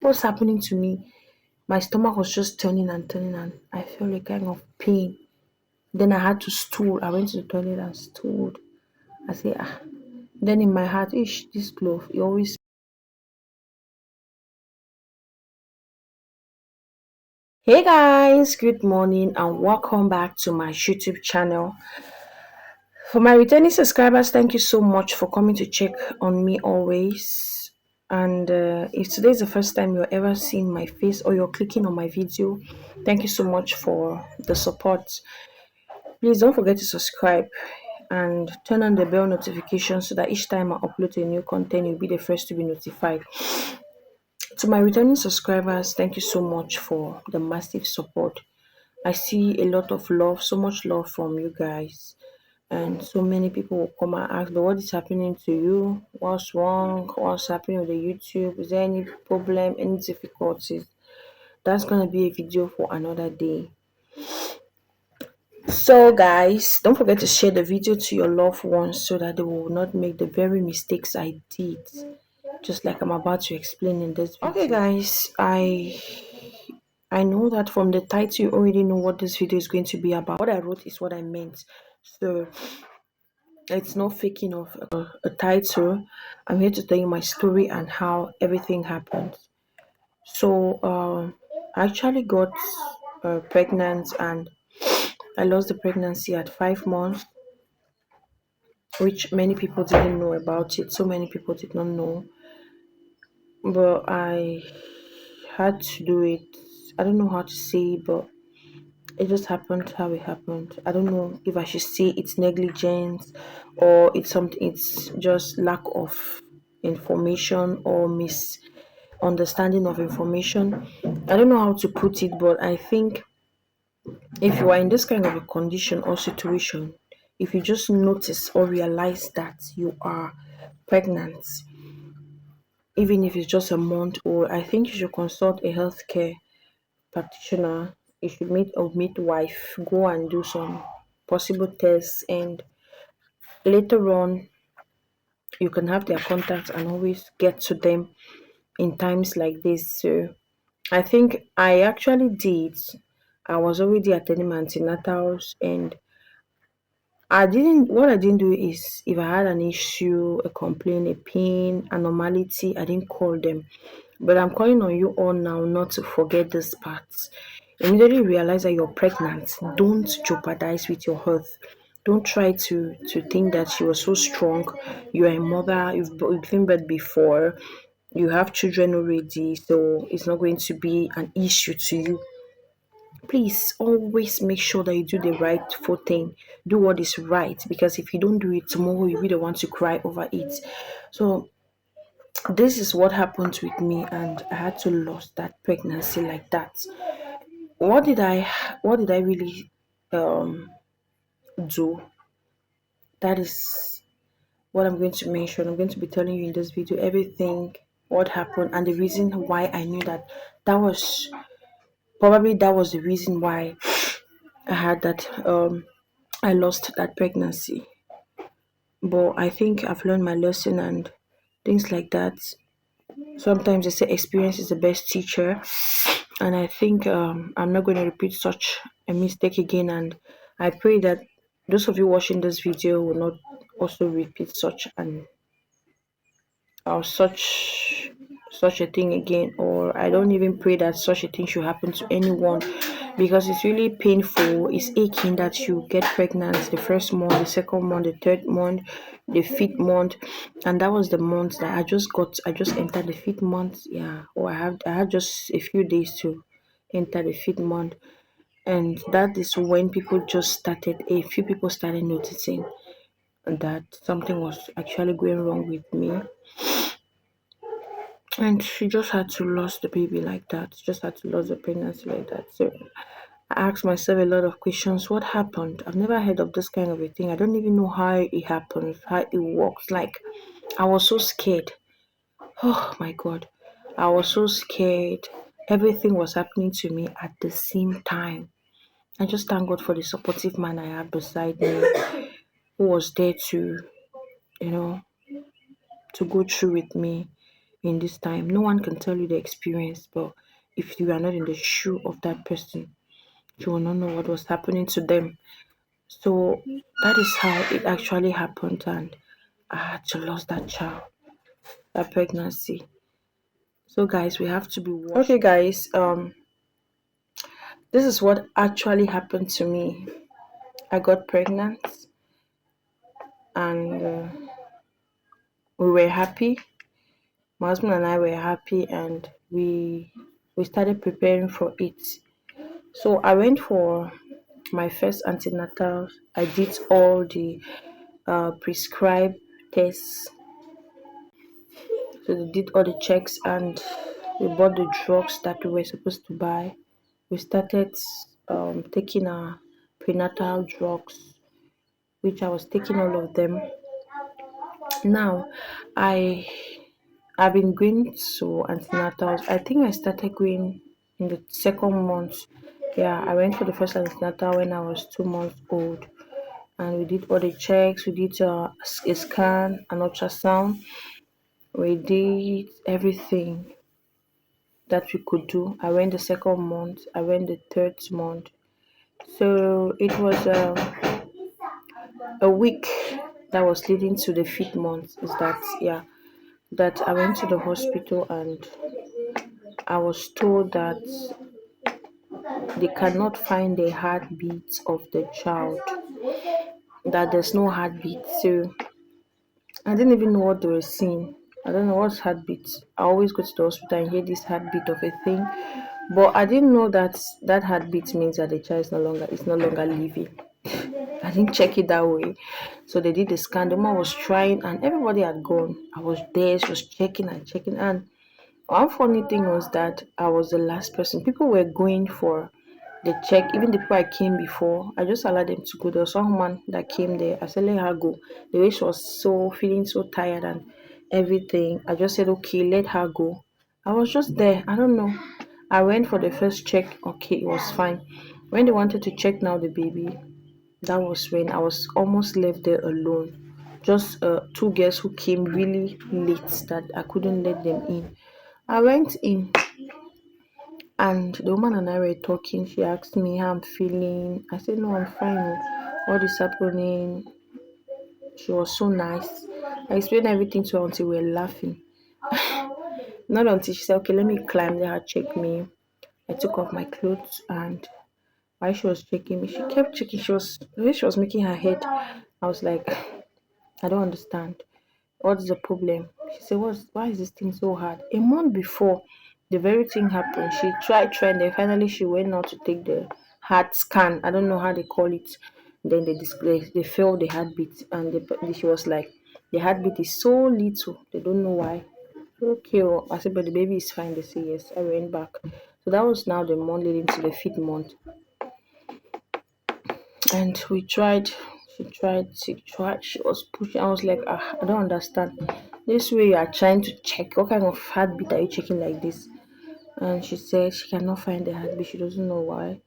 was happening to me, my stomach was just turning and turning, and I felt a kind of pain. Then I had to stool. I went to the toilet and stooled. I say, ah. Then in my heart, ish, this clove, it always. Hey guys, good morning and welcome back to my YouTube channel. For my returning subscribers, thank you so much for coming to check on me always. And if today is the first time you're ever seeing my face or you're clicking on my video, thank you so much for the support. Please don't forget to subscribe and turn on the bell notification so that each time I upload a new content, you'll be the first to be notified. To my returning subscribers, thank you so much for the massive support. I see a lot of love, so much love from you guys. And so many people will come and ask, but what is happening to you? What's wrong? What's happening with the YouTube? Is there any problem, any difficulties? That's gonna be a video for another day. So guys, don't forget to share the video to your loved ones so that they will not make the very mistakes I did. Just like I'm about to explain in this video. Okay guys, I know that from the title you already know what this video is going to be about. What I wrote is what I meant. So it's not faking of a title. I'm here to tell you my story and how everything happened. So I actually got pregnant and I lost the pregnancy at 5 months, which many people didn't know about it. So many people did not know, but I had to do it. I don't know how to say, but it just happened how it happened. I don't know if I should say it's negligence or it's something. It's just lack of information or misunderstanding of information. I don't know how to put it, but I think if you are in this kind of a condition or situation, if you just notice or realize that you are pregnant, even if it's just a month old, I think you should consult a healthcare practitioner. You should meet a midwife, go and do some possible tests, and later on, you can have their contacts and always get to them in times like this. So, I think I actually did. I was already attending my antenatals, and what I didn't do is if I had an issue, a complaint, a pain, a normality, I didn't call them. But I'm calling on you all now not to forget this part. Immediately realize that you're pregnant. Don't jeopardize with your health. Don't try to think that you are so strong. You are a mother. You've given birth before. You have children already, so it's not going to be an issue to you. Please always make sure that you do the rightful thing. Do what is right, because if you don't do it tomorrow, you'll be the one to cry over it. So this is what happened with me, and I had to lose that pregnancy like that. What did I really um do? That is what I'm going to mention. I'm going to be telling you in this video everything, what happened, and the reason why I knew that that was the reason why I had that I lost that pregnancy. But I think I've learned my lesson and things like that. Sometimes they say experience is the best teacher, and I think I'm not going to repeat such a mistake again. And I pray that those of you watching this video will not also repeat such a thing again. Or I don't even pray that such a thing should happen to anyone, because it's really painful. It's aching that you get pregnant the first month, the second month, the third month, the fifth month. And that was the month that I just entered the fifth month. Yeah, or I had just a few days to enter the fifth month. And that is when a few people started noticing that something was actually going wrong with me. And she just had to lose the baby like that. She just had to lose the pregnancy like that. So I asked myself a lot of questions. What happened? I've never heard of this kind of a thing. I don't even know how it happens, how it works. Like, I was so scared. Oh my God. I was so scared. Everything was happening to me at the same time. I just thank God for the supportive man I had beside me, who was there to, you know, to go through with me. in this time. No one can tell you the experience, but if you are not in the shoe of that person, you will not know what was happening to them. So that is how it actually happened, and I had to lose that child, that pregnancy. So guys, we have to be watchful. Okay, guys, this is what actually happened to me. I got pregnant, and we were happy. My husband and I were happy, and we started preparing for it. So I went for my first antenatal. I did all the prescribed tests. So they did all the checks, and we bought the drugs that we were supposed to buy. We started taking our prenatal drugs, which I was taking all of them. Now, I I've been going to antenatals. I think I started going in the second month. Yeah, I went for the first antenatal when I was 2 months old, and we did all the checks. We did a scan, an ultrasound. We did everything that we could do. I went the second month. I went the third month. So it was a week that was leading to the fifth month. Is that, yeah, that I went to the hospital, and I was told that they cannot find the heartbeat of the child, that there's no heartbeat. So I didn't even know what they were seeing. I don't know what's heartbeat. I always go to the hospital and hear this heartbeat of a thing, but I didn't know that that heartbeat means that the child is no longer living. I didn't check it that way. So they did the scan. The woman was trying, and everybody had gone. I was there. She was checking and checking, and one funny thing was that I was the last person. People were going for the check. Even the people I came before, I just allowed them to go. There was one woman that came there. I said, let her go. The way she was so feeling so tired and everything, I just said, okay, let her go. I was just there. I don't know. I went for the first check. Okay, it was fine. When they wanted to check now the baby, that was when I was almost left there alone. Just two girls who came really late that I couldn't let them in. I went in, and the woman and I were talking. She asked me how I'm feeling. I said, no, I'm fine. Oh. What is happening? She was so nice. I explained everything to her until we were laughing. Not until she said, okay, let me climb. Let her check me. I took off my clothes, and while she was checking me, she kept checking. The way she was making her head, I was like, I don't understand. What's the problem? She said, why is this thing so hard? A month before the very thing happened, she tried, then finally she went out to take the heart scan. I don't know how they call it. Then they felt the heartbeat, and she was like, the heartbeat is so little, they don't know why. Okay, oh. I said, but the baby is fine. They say yes. I went back. So that was now the month leading to the fifth month. And we tried, she was pushing. I was like, I don't understand. This way you are trying to check, what kind of heartbeat are you checking like this? And she said she cannot find the heartbeat, she doesn't know why.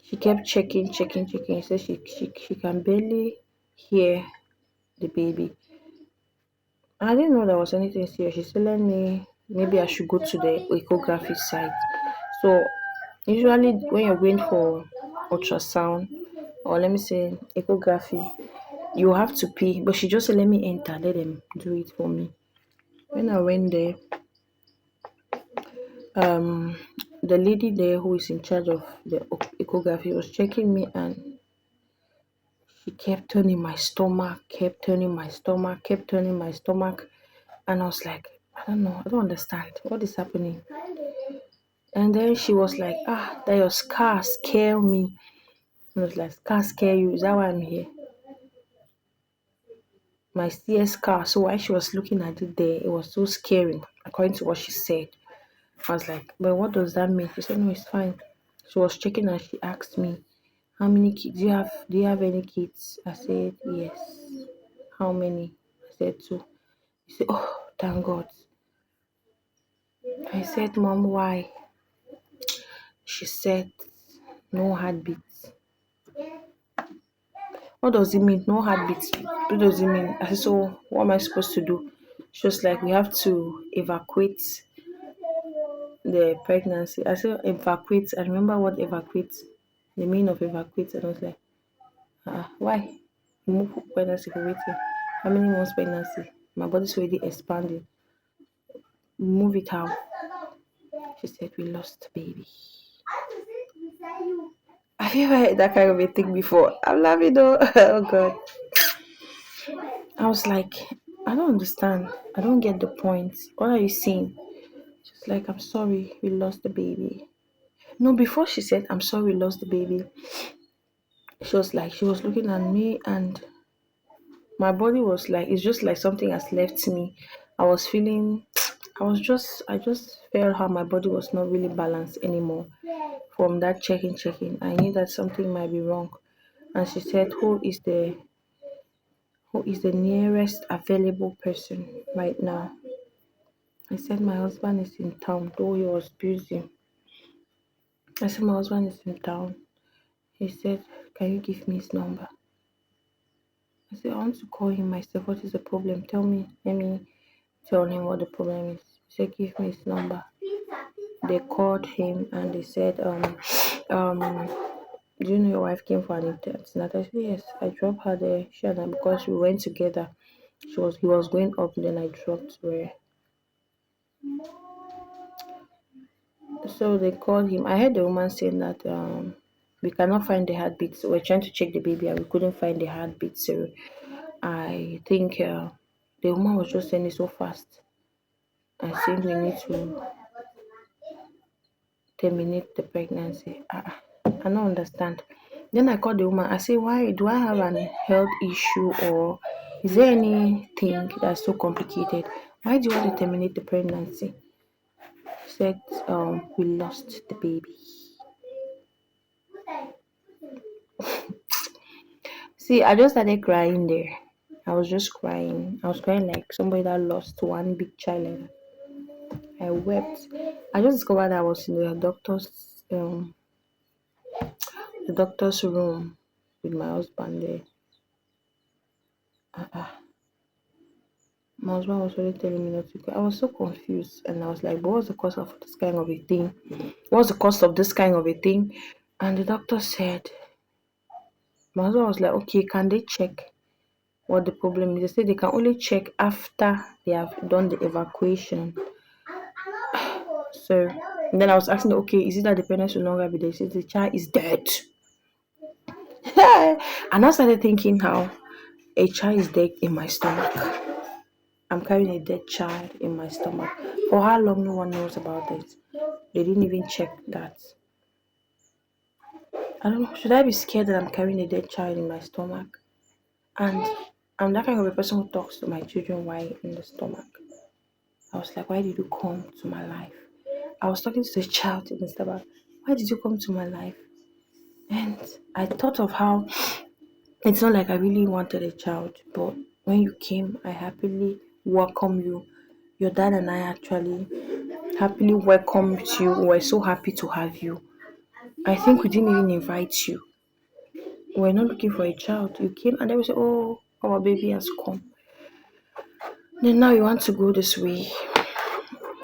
She kept checking. She said she can barely hear the baby. I didn't know there was anything serious. She said, let me, maybe I should go to the ecography site. So usually when you're going for ultrasound, or let me say ecography, you have to pay. But she just said, let me enter, let them do it for me. When I went there, um, the lady there who is in charge of the ecography was checking me, and she kept turning my stomach, kept turning my stomach. And I was like, I don't know, I don't understand what is happening. And then she was like, that your scar scare me. I was like, scar scare you? Is that why I'm here? My CS car. So while she was looking at it there, it was so scary, according to what she said. I was like, but what does that mean? She said, no, it's fine. She was checking and she asked me, how many kids do you have? Do you have any kids? I said, yes. How many? I said, two. She said, oh, thank God. I said, Mom, why? She said, no heartbeat. What does it mean? No heartbeat. What does it mean? I said, so what am I supposed to do? She was like, we have to evacuate the pregnancy. I said evacuate. I remember what evacuate, the meaning of evacuate, and I was like, why? Remove pregnancy for waiting. How many months pregnancy? My body's already expanding. Move it out. She said we lost the baby. Have you ever heard that kind of a thing before? I'm laughing though. Oh god. I was like, I don't understand. I don't get the point. What are you saying? She's like, I'm sorry, we lost the baby. No, before she said, I'm sorry, we lost the baby, she was like, she was looking at me, and my body was like, it's just like something has left me. I was feeling, I just felt how my body was not really balanced anymore from that checking. I knew that something might be wrong. And she said, who is the nearest available person right now? I said, my husband is in town, though he was busy. I said, my husband is in town. He said, can you give me his number? I said, I want to call him myself. What is the problem? Tell me. Let me tell him what the problem is. He said, give me his number. They called him and they said, um, do you know your wife came for an antenatal? I said, yes, I dropped her there. She and I, because we went together. He was going up, then I dropped where. So they called him. I heard the woman saying that we cannot find the heartbeat. So we're trying to check the baby and we couldn't find the heartbeat. So I think the woman was just saying it so fast. I think we need to terminate the pregnancy. I don't understand. Then I called the woman. I say, why do I have an health issue, or is there anything that's so complicated? Why do you want to terminate the pregnancy? She said, we lost the baby. See, I just started crying there. I was just crying. I was crying like somebody that lost one big child. I wept. I just discovered I was in the doctor's room with my husband there. My husband was already telling me not to go. I was so confused, and I was like, but what's the cost of this kind of a thing? What's the cost of this kind of a thing? And the doctor said, my husband was like, okay, can they check what the problem is? They said they can only check after they have done the evacuation. So then I was asking, okay, is it that the parents will no longer be there? She said the child is dead. And I started thinking how a child is dead in my stomach. I'm carrying a dead child in my stomach. For how long, no one knows about it. They didn't even check that. I don't know. Should I be scared that I'm carrying a dead child in my stomach? And I'm that kind of a person who talks to my children while in the stomach. I was like, why did you come to my life? I was talking to the child in the stomach. Why did you come to my life? And I thought of how it's not like I really wanted a child, but when you came, I happily welcomed you. Your dad and I actually happily welcomed you. We were so happy to have you. I think we didn't even invite you. We're not looking for a child. You came and then we said, oh, our baby has come. Then now you want to go this way.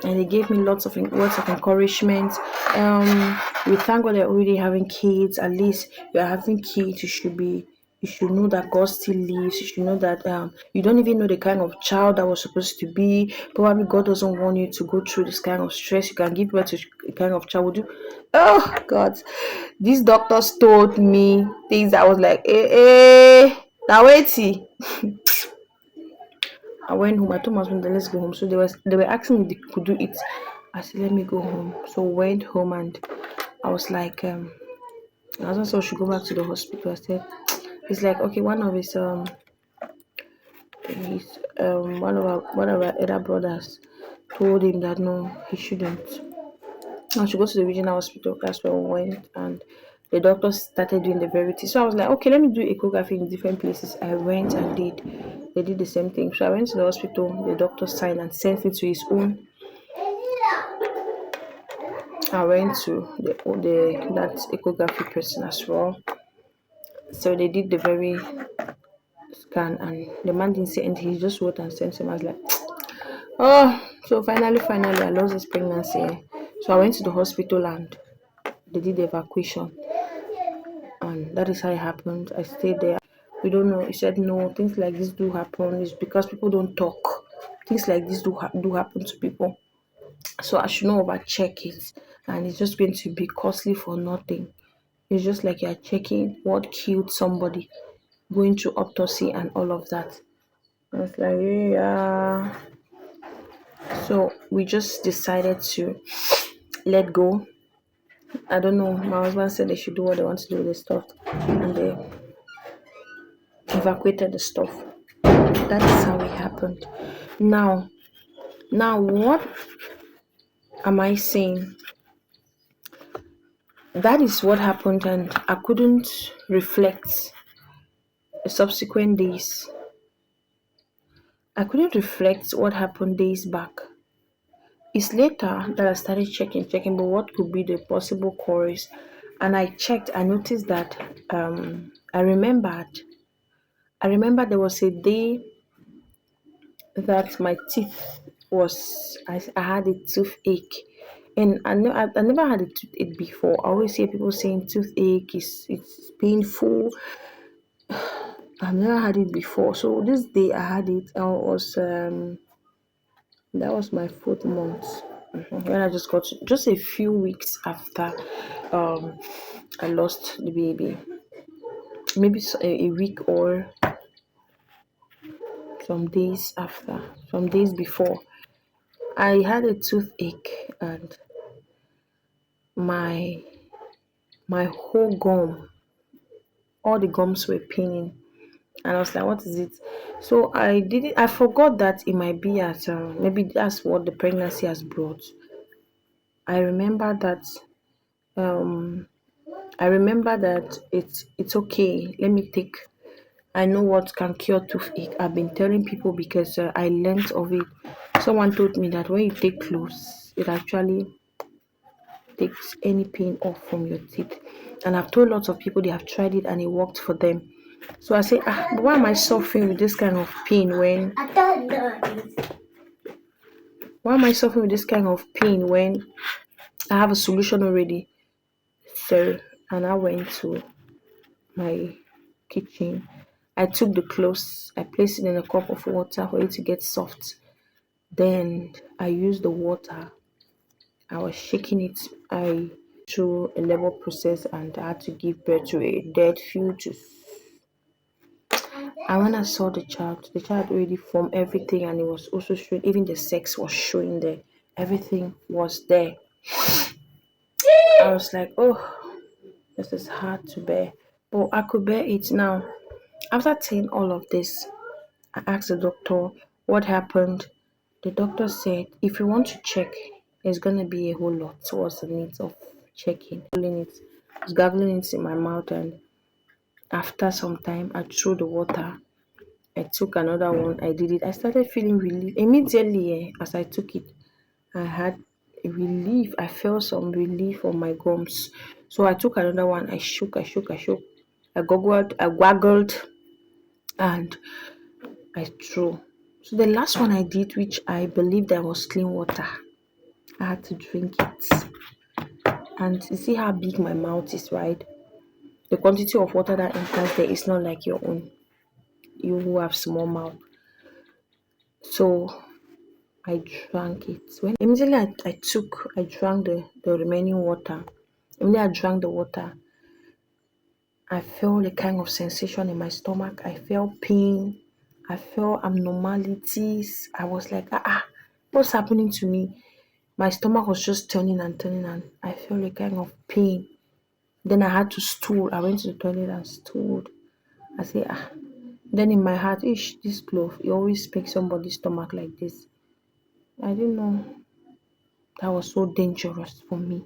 And they gave me lots of words of encouragement. We thank God they're already having kids. At least you're having kids. You should know that God still lives. You should know that you don't even know the kind of child that was supposed to be. Probably God doesn't want you to go through this kind of stress. You can give birth to a kind of child. Would you? Oh God, these doctors told me things. I was like, now wait. I went home. I told my husband, let's go home. So they were asking me if they could do it. I said, let me go home. So we went home and I was like, my husband said we should go back to the hospital. I said, it's like, okay, one of our other brothers told him that no, he shouldn't. I should go to the regional hospital. That's where we went, and the doctors started doing the verity. So I was like, okay, let me do echography in different places. I went and they did the same thing. So I went to the hospital, the doctor signed and sent it to his own. I went to the that echography person as well. So they did the very scan, and the man didn't say anything. He just wrote and sent him. I was like, So finally, I lost this pregnancy. So I went to the hospital and they did the evacuation, and that is how it happened. I stayed there. We don't know. He said no. Things like this do happen. It's because people don't talk. Things like this do happen to people. So I should not overcheck it, and it's just going to be costly for nothing. It's just like you're checking what killed somebody, going to autopsy and all of that. I was like, yeah. So we just decided to let go. I don't know. My husband said they should do what they want to do with the stuff, and they evacuated the stuff. That is how it happened. Now, what am I saying? That is what happened, and I couldn't reflect the subsequent days. I couldn't reflect what happened days back. It's later that I started checking, but what could be the possible cause? And I checked, I noticed that I remembered. I remember there was a day that my teeth I had a toothache. And I never had a toothache before. I always hear people saying toothache is it's painful. I've never had it before. So this day I had it. I was that was my fourth month. When I just got just a few weeks after um I lost the baby. Maybe a week or some days after, some days before. I had a toothache and my my whole gum, all the gums were paining. And I was like, what is it? So I forgot that it might be as maybe that's what the pregnancy has brought. I remember that um I remember that it's okay. Let me take. I know what can cure toothache. I've been telling people because I learned of it. Someone told me that when you take cloves, it actually takes any pain off from your teeth. And I've told lots of people they have tried it and it worked for them. So I say, but why am I suffering with this kind of pain when? Why am I suffering with this kind of pain when I have a solution already? So, and I went to my kitchen. I took the cloves, I placed it in a cup of water for it to get soft. Then I used the water. I was shaking it. I through a labor process and I had to give birth to a dead fetus. And when I saw the child already formed everything and it was also showing, even the sex was showing there. Everything was there. I was like, oh, this is hard to bear. But I could bear it now. After saying all of this, I asked the doctor what happened. The doctor said, if you want to check, it's gonna be a whole lot. What's the need of checking? I was gargling it in my mouth, and after some time, I threw the water. I took another one. I did it. I started feeling relief immediately. As I took it, I had a relief. I felt some relief on my gums. So I took another one. I shook. I goggled, and I threw. So the last one I did, which I believed that was clean water, I had to drink it. And you see how big my mouth is, right? The quantity of water that enters there is not like your own. You who have small mouth. So I drank it. When immediately I drank the remaining water. Immediately I drank the water, I felt a kind of sensation in my stomach. I felt pain. I felt abnormalities. I was like, what's happening to me? My stomach was just turning and turning, and I felt a kind of pain. Then I had to stool. I went to the toilet and stooled. I say, Then in my heart, ish, this clove, it always makes somebody's stomach like this. I didn't know that was so dangerous for me.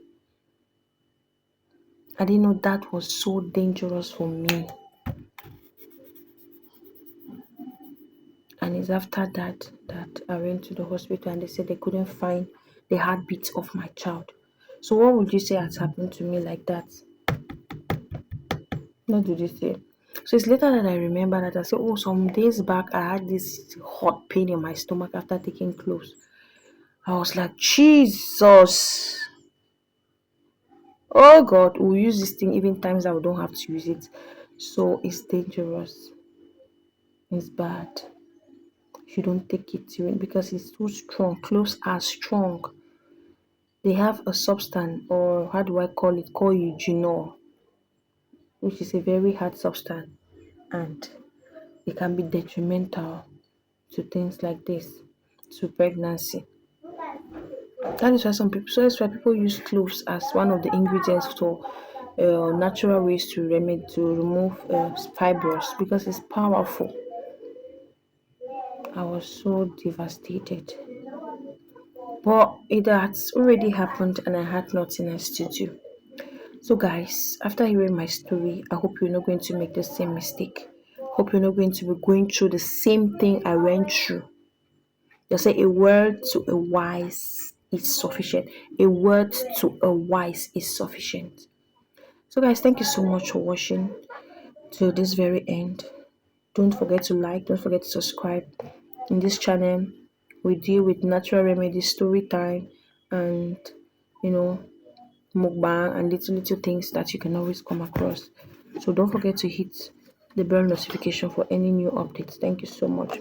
I didn't know that was so dangerous for me. And it's after that I went to the hospital and they said they couldn't find the heartbeat of my child. So what would you say has happened to me like that? What did you say? So it's later that I remember that I said, oh, some days back I had this hot pain in my stomach after taking cloves. I was like, Jesus. Oh God, we'll use this thing even times that we don't have to use it. So it's dangerous. It's bad. You don't take it because it's too strong. Cloves are strong. They have a substance, or how do I call it? Called eugenol, which is a very hard substance, and it can be detrimental to things like this, to pregnancy. That is why some people. So that's why people use cloves as one of the ingredients for natural ways to remove fibroids because it's powerful. I was so devastated, but it had already happened, and I had nothing else to do. So, guys, after hearing my story, I hope you're not going to make the same mistake. Hope you're not going to be going through the same thing I went through. They say a word to a wise is sufficient. A word to a wise is sufficient. So, guys, thank you so much for watching to this very end. Don't forget to like, don't forget to subscribe. In this channel, we deal with natural remedies, story time, and you know, mukbang and little things that you can always come across. So don't forget to hit the bell notification for any new updates. Thank you so much.